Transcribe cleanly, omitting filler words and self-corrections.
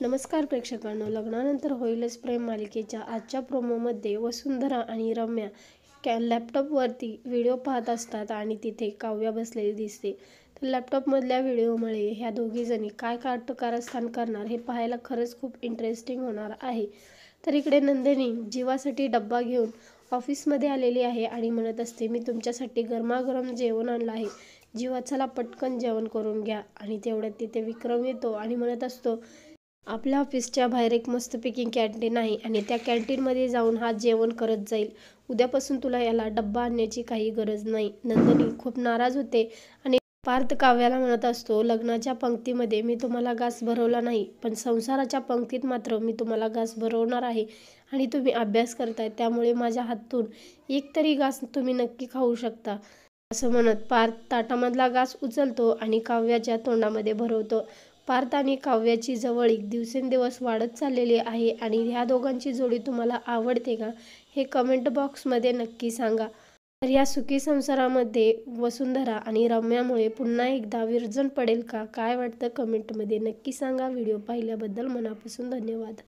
नमस्कार प्रेक्षकांनो, लग्नानंतर होईलच प्रेम मालिकेच्या आजच्या प्रोमोमध्ये वसुंधरा आणि रम्या लॅपटॉपवरती व्हिडिओ पाहत असतात आणि तिथे काव्या बसलेली दिसते. तर लॅपटॉपमधल्या व्हिडिओमुळे ह्या दोघीजणी काय कारस्थान करणार हे पाहायला खरंच खूप इंटरेस्टिंग होणार आहे. तर इकडे नंदिनी जीवासाठी डब्बा घेऊन ऑफिसमध्ये आलेली आहे आणि म्हणत असते, मी तुमच्यासाठी गरमागरम जेवण आणलं आहे. जीवा चला पटकन जेवण करून घ्या. आणि तेवढ्यात तिथे विक्रम येतो आणि म्हणत असतो, आपल्या ऑफिसच्या बाहेर एक मस्तपैकी कॅन्टीन आहे आणि त्या कॅन्टीनमध्ये जाऊन हा जेवण करत जाईल. उद्यापासून तुला याला डब्बा आणण्याची काही गरज नाही. नंदिनी खूप नाराज होते आणि पार्थ काव्याला म्हणत असतो, लग्नाच्या पंक्तीमध्ये मी तुम्हाला घास भरवला नाही, पण संसाराच्या पंक्तीत मात्र मी तुम्हाला घास भरवणार आहे. आणि तुम्ही अभ्यास करताय त्यामुळे माझ्या हातून एक तरी घास तुम्ही नक्की खाऊ शकता. असं म्हणत पार्थ ताटामधला घास उचलतो आणि काव्याच्या तोंडामध्ये भरवतो. पार्थ आणि काव्याची जवळीक दिवसेंदिवस वाढत चाललेली आहे आणि ह्या दोघांची जोडी तुम्हाला आवडते का हे कमेंट बॉक्समध्ये नक्की सांगा. तर या सुखी संसारामध्ये वसुंधरा आणि रम्यामुळे पुन्हा एकदा विरजण पडेल का? काय वाटतं कमेंटमध्ये नक्की सांगा. व्हिडिओ पाहिल्याबद्दल मनापासून धन्यवाद.